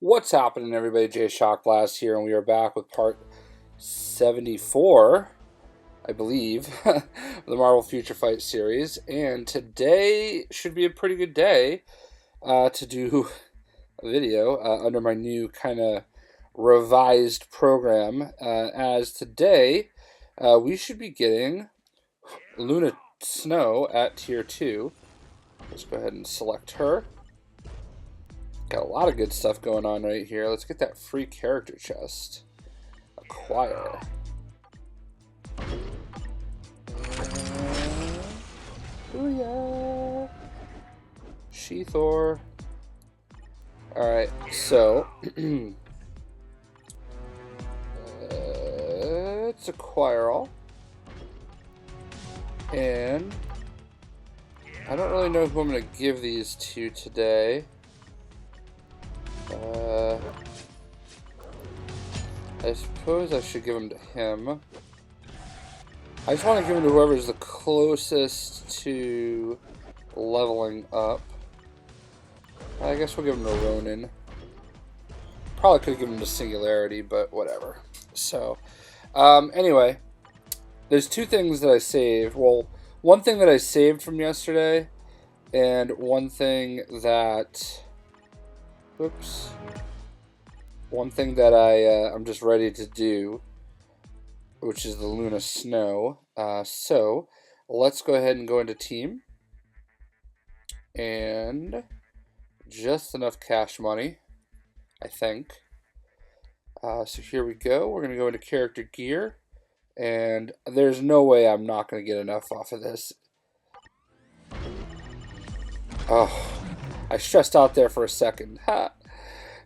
What's happening, everybody? JayShockblast here, and we are back with part 74, I believe, of the Marvel Future Fight series. And today should be a pretty good day to do a video under my new kind of revised program. As today, we should be getting Luna Snow at Tier 2. Let's go ahead and select her. Got a lot of good stuff going on right here. Let's get that free character chest. Acquire. Booyah! She-Thor. Alright, so let's acquire all. And I don't really know who I'm going to give these to today. I suppose I should give them to him. I just want to give them to whoever's the closest to leveling up. I guess we'll give them to Ronin. Probably could have given them to Singularity, but whatever. So, anyway, there's two things that I saved. Well, one thing that I saved from yesterday, and one thing that... Oops. One thing that I'm just ready to do, which is the Luna Snow. So let's go ahead and go into team. And just enough cash money, I think. So here we go. We're going to go into character gear. And there's no way I'm not going to get enough off of this. Oh, I stressed out there for a second. Ha!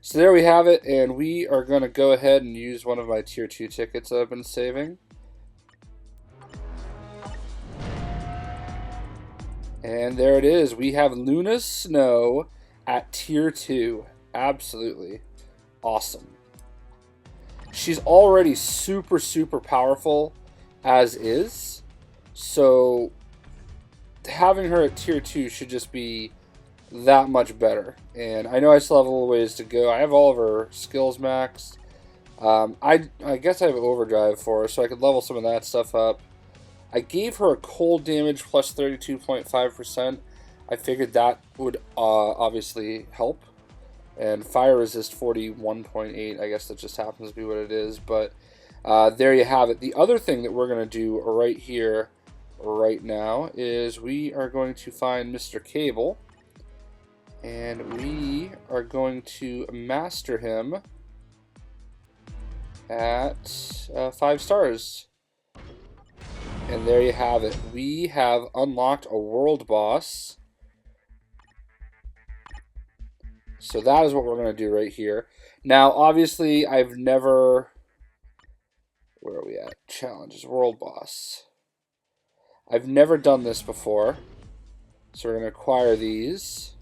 So there we have it, and we are going to go ahead and use one of my Tier 2 tickets that I've been saving. And there it is. We have Luna Snow at Tier 2. Absolutely awesome. She's already super, super powerful as is. So having her at Tier 2 should just be that much better. And I know I still have a little ways to go. I have all of her skills maxed. I guess I have overdrive for her, so I could level some of that stuff up. I gave her a cold damage plus 32.5%. I figured that would obviously help. And fire resist 41.8. I guess that just happens to be what it is. But there you have it. The other thing that we're going to do right here, right now, is we are going to find Mr. Cable. And we are going to master him at 5 stars. And there you have it. We have unlocked a world boss. So that is what we're going to do right here. Now, obviously, I've never... Where are we at? Challenges, world boss. I've never done this before. So we're going to acquire these.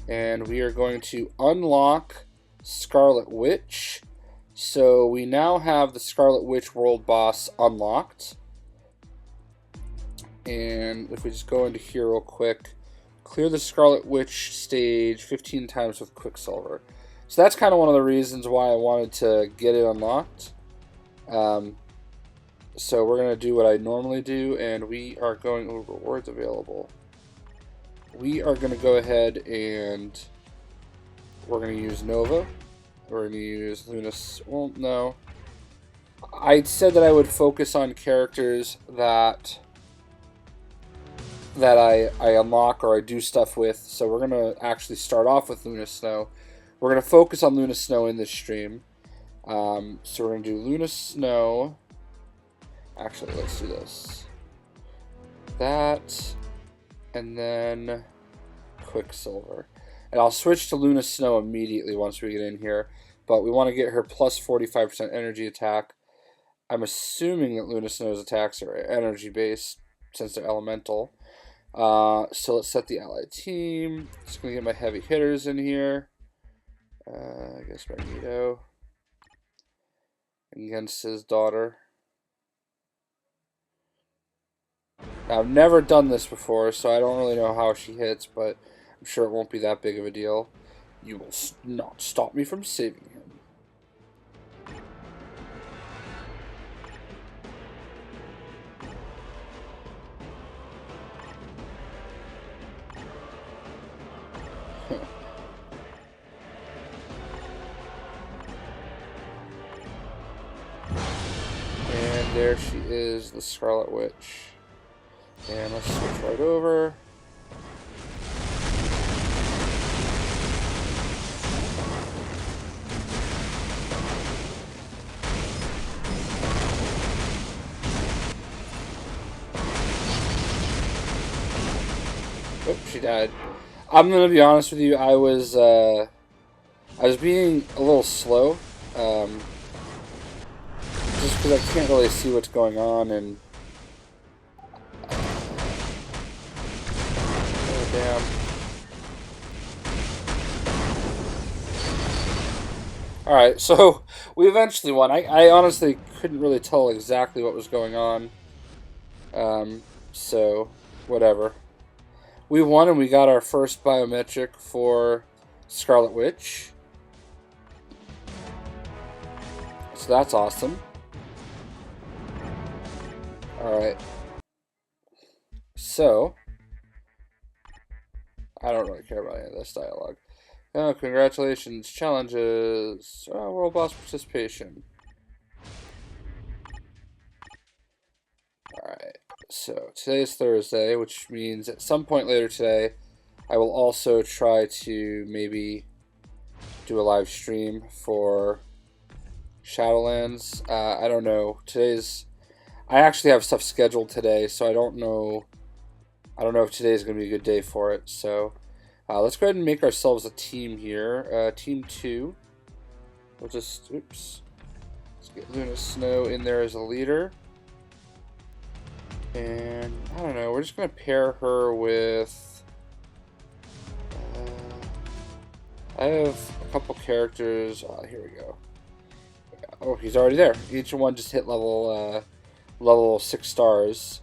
And we are going to unlock Scarlet Witch. So we now have the Scarlet Witch World Boss unlocked. And if we just go into here real quick, clear the Scarlet Witch stage 15 times with Quicksilver. So that's kind of one of the reasons why I wanted to get it unlocked. So we're going to do what I normally do, and we are going over rewards available. We are going to go ahead and we're going to use Nova. We're going to use Lunas. Well, no. I said that I would focus on characters that I unlock or I do stuff with. So we're going to actually start off with Luna Snow. We're going to focus on Luna Snow in this stream. So we're going to do Luna Snow. Actually, let's do this. That... And then Quicksilver. And I'll switch to Luna Snow immediately once we get in here. But we want to get her plus 45% energy attack. I'm assuming that Luna Snow's attacks are energy based since they're elemental. So let's set the allied team. Just going to get my heavy hitters in here. I guess Magneto. Against his daughter. I've never done this before, so I don't really know how she hits, but I'm sure it won't be that big of a deal. You will not stop me from saving him. And there she is, the Scarlet Witch. And let's switch right over. Oh, she died. I'm gonna be honest with you. I was being a little slow, just because I can't really see what's going on, and oh damn. All right, so we eventually won. I honestly couldn't really tell exactly what was going on, so whatever. We won, and we got our first biometric for Scarlet Witch. So that's awesome. Alright. So, I don't really care about any of this dialogue. Oh, congratulations. Challenges. Oh, World Boss participation. Alright. So, today's Thursday, which means at some point later today, I will also try to maybe do a live stream for Shadowlands. I don't know. I actually have stuff scheduled today, so I don't know if today's going to be a good day for it. So let's go ahead and make ourselves a team here. Team 2. We'll just, oops. Let's get Luna Snow in there as a leader. And, I don't know, we're just going to pair her with... I have a couple characters. Here we go. Oh, he's already there. Each one just hit level 6 stars.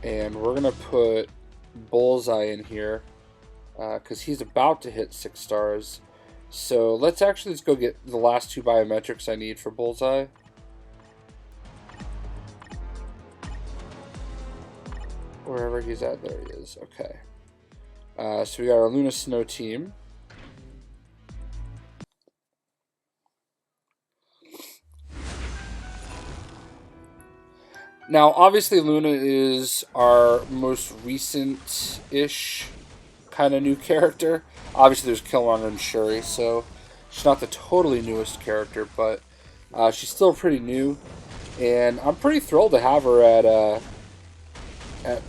And we're going to put Bullseye in here, because he's about to hit 6 stars. So let's go get the last 2 biometrics I need for Bullseye. Wherever he's at, there he is. Okay. So we got our Luna Snow team. Now, obviously, Luna is our most recent-ish kind of new character. Obviously, there's Killmonger and Shuri, so she's not the totally newest character, but she's still pretty new. And I'm pretty thrilled to have her at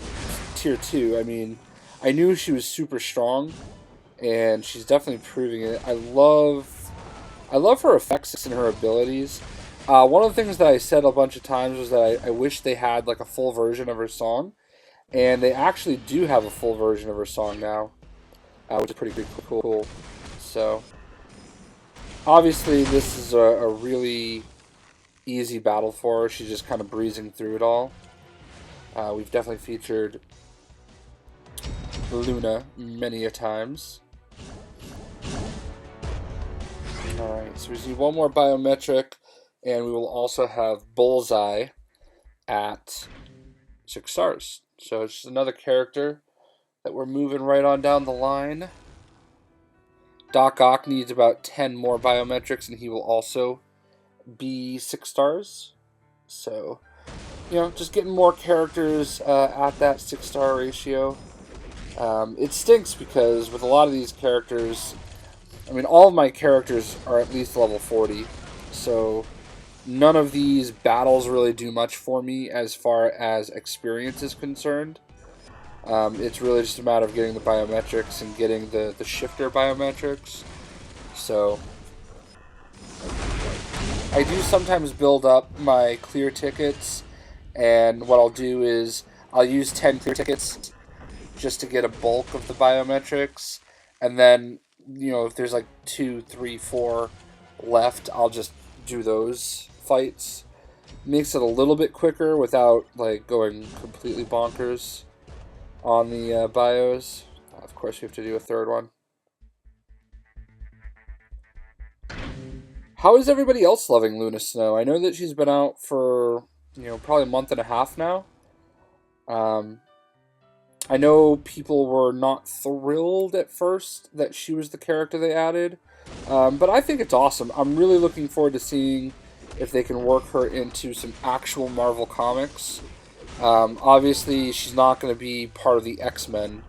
Tier 2. I mean, I knew she was super strong, and she's definitely proving it. I love her effects and her abilities. One of the things that I said a bunch of times was that I wish they had like a full version of her song, and they actually do have a full version of her song now, which is pretty cool. So, obviously, this is a really easy battle for her. She's just kind of breezing through it all. We've definitely featured Luna many a times. Alright, so we need one more biometric, and we will also have Bullseye at 6 stars. So it's just another character that we're moving right on down the line. Doc Ock needs about 10 more biometrics, and he will also be 6 stars. So, you know, just getting more characters at that 6-star ratio. It stinks because with a lot of these characters, I mean, all of my characters are at least level 40, so none of these battles really do much for me as far as experience is concerned. It's really just a matter of getting the biometrics and getting the shifter biometrics. So I do sometimes build up my clear tickets, and what I'll do is I'll use 10 clear tickets just to get a bulk of the biometrics, and then, you know, if there's like 2, 3, 4 left, I'll just do those fights. Makes it a little bit quicker without like going completely bonkers on the bios. Of course, we have to do a third one. How is everybody else loving Luna Snow? I know that she's been out for, probably a month and a half now. I know people were not thrilled at first that she was the character they added, but I think it's awesome. I'm really looking forward to seeing if they can work her into some actual Marvel comics. Obviously, she's not going to be part of the X-Men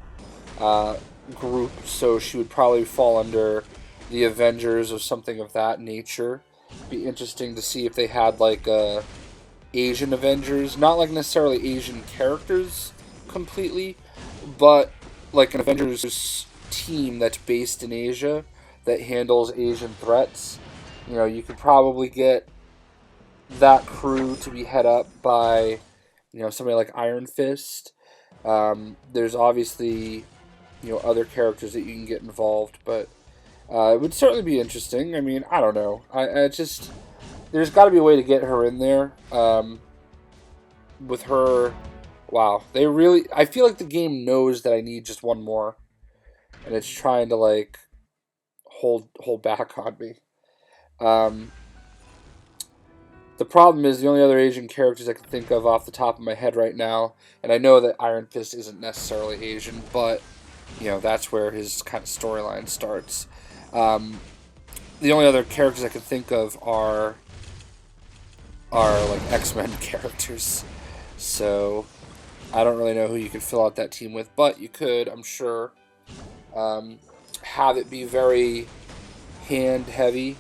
group, so she would probably fall under the Avengers or something of that nature. Be interesting to see if they had like Asian Avengers, not like necessarily Asian characters completely, but like an Avengers team that's based in Asia that handles Asian threats. You could probably get that crew to be head up by, somebody like Iron Fist. There's obviously, other characters that you can get involved, but it would certainly be interesting. I mean, I don't know. I just, there's got to be a way to get her in there. With her, wow, I feel like the game knows that I need just one more, and it's trying to like hold back on me. The problem is the only other Asian characters I can think of off the top of my head right now, and I know that Iron Fist isn't necessarily Asian, but that's where his kind of storyline starts. The only other characters I can think of are like X-Men characters. So I don't really know who you could fill out that team with, but you could, I'm sure, have it be very hand heavy,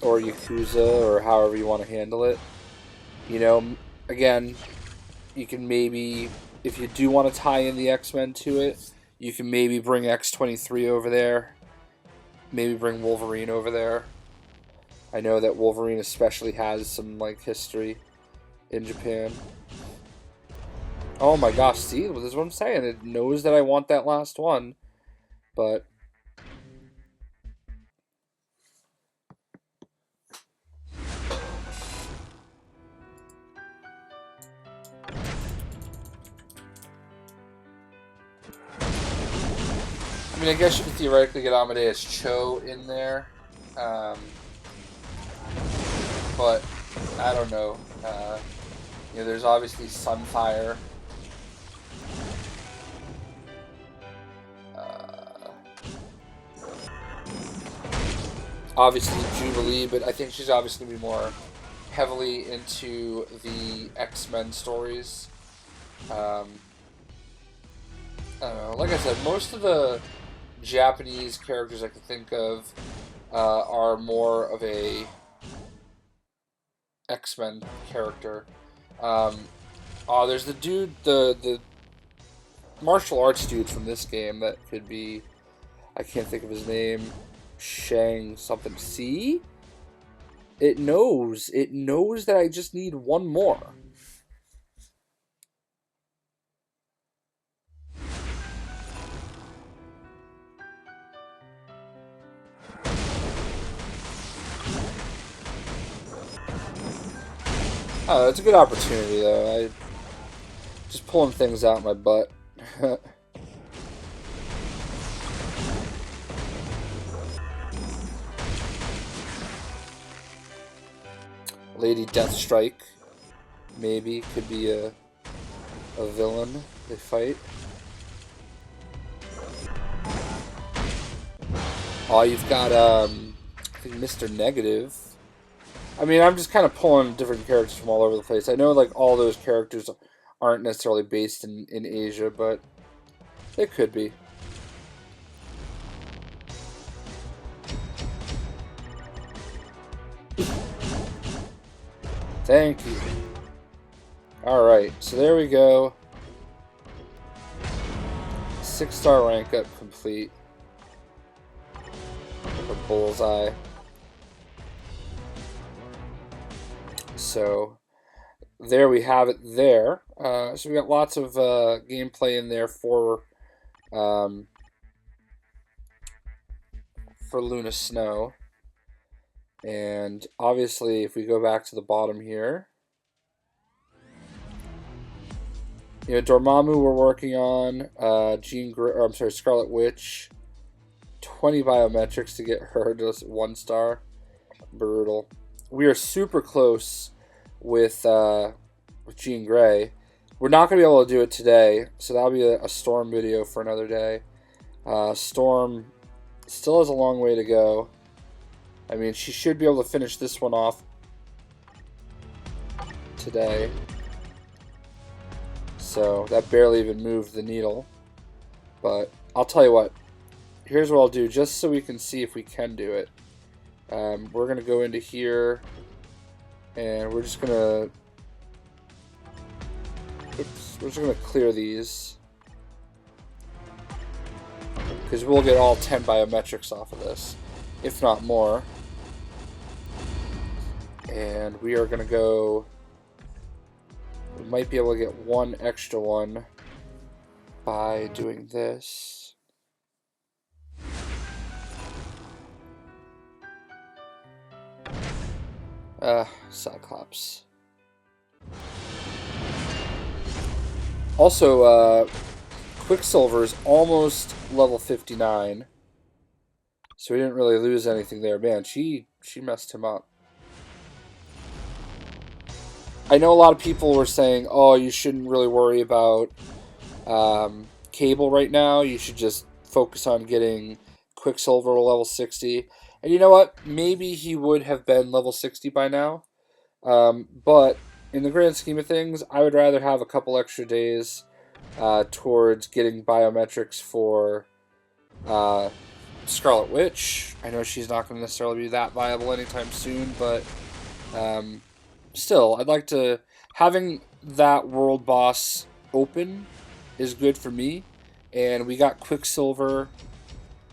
or Yakuza, or however you want to handle it. Again, you can maybe, if you do want to tie in the X-Men to it, you can maybe bring X-23 over there, maybe bring Wolverine over there. I know that Wolverine especially has some like history in Japan. Oh my gosh, see, this is what I'm saying. It knows that I want that last one, but I mean, I guess you could theoretically get Amadeus Cho in there, but I don't know. There's obviously Sunfire. Obviously Jubilee, but I think she's obviously going to be more heavily into the X-Men stories. I don't know. Like I said, most of the Japanese characters I can think of are more of a X-Men character. There's the dude, the martial arts dude from this game that could be, I can't think of his name, Shang something. See? It knows that I just need one more. Oh, it's a good opportunity, though. Just pulling things out my butt. Lady Deathstrike, maybe, could be a villain they fight. Oh, you've got, I think Mr. Negative. I mean, I'm just kind of pulling different characters from all over the place. I know, like, all those characters aren't necessarily based in Asia, but they could be. Thank you. Alright, so there we go. 6-star rank up complete. A bullseye. So there we have it there. So we got lots of gameplay in there for Luna Snow. And obviously, if we go back to the bottom here, You know, Dormammu we're working on. Scarlet Witch. 20 biometrics to get her to 1 star. Brutal. We are super close with Jean Grey. We're not going to be able to do it today, so that'll be a Storm video for another day. Storm still has a long way to go. I mean, she should be able to finish this one off today. So that barely even moved the needle. But I'll tell you what. Here's what I'll do, just so we can see if we can do it. We're going to go into here, and we're just going to clear these, because we'll get all 10 biometrics off of this, if not more. And we are going to go, we might be able to get 1 extra one by doing this. Cyclops. Also, Quicksilver is almost level 59. So we didn't really lose anything there. Man, she messed him up. I know a lot of people were saying, oh, you shouldn't really worry about Cable right now. You should just focus on getting Quicksilver to level 60. And you know what? Maybe he would have been level 60 by now. But in the grand scheme of things, I would rather have a couple extra days towards getting biometrics for Scarlet Witch. I know she's not going to necessarily be that viable anytime soon, but still, I'd like to... Having that world boss open is good for me. And we got Quicksilver...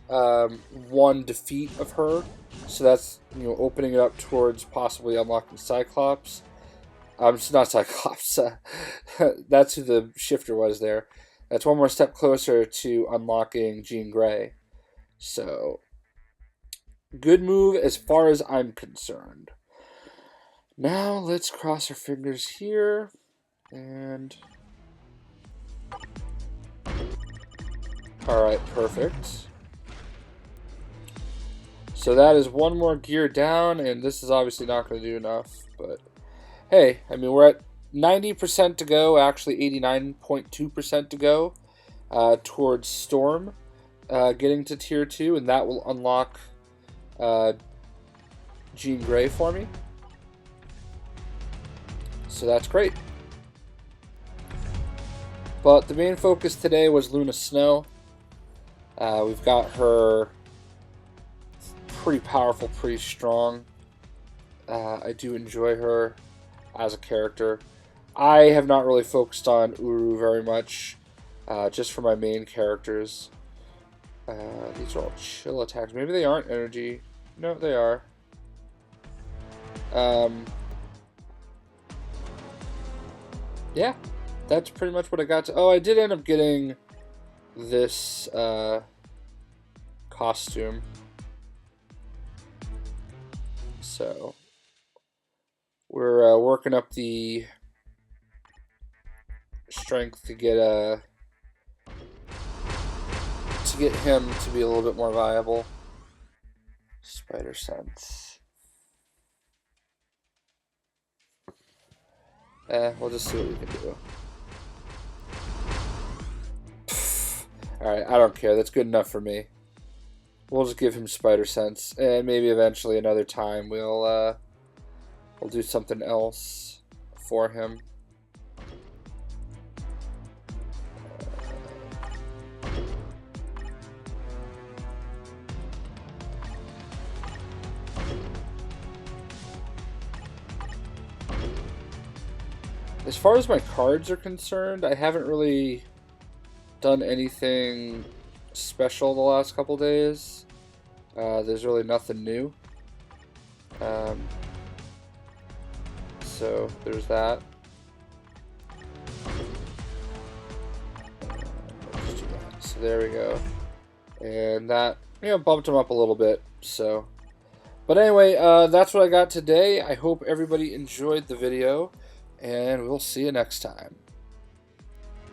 1 defeat of her, so that's, you know, opening it up towards possibly unlocking Cyclops. It's not Cyclops. That's who the shifter was there. That's 1 more step closer to unlocking Jean Grey. So, good move as far as I'm concerned. Now let's cross our fingers here, and all right, perfect. So that is 1 more gear down, and this is obviously not going to do enough. But hey, I mean, we're at 90% to go, actually 89.2% to go towards Storm getting to Tier 2, and that will unlock Jean Grey for me. So that's great. But the main focus today was Luna Snow. We've got her... pretty powerful, pretty strong. I do enjoy her as a character. I have not really focused on Uru very much, just for my main characters. These are all chill attacks. Maybe they aren't energy. No, they are. Yeah, that's pretty much what I got to... Oh, I did end up getting this costume. So we're working up the strength to get him to be a little bit more viable. Spider sense. We'll just see what we can do. Alright, I don't care. That's good enough for me. We'll just give him spider sense, and maybe eventually another time we'll do something else for him. As far as my cards are concerned, I haven't really done anything special the last couple days. There's really nothing new. So there's that. Let's do that. So there we go. And that, you know, bumped him up a little bit. So, but anyway, that's what I got today. I hope everybody enjoyed the video, and we'll see you next time.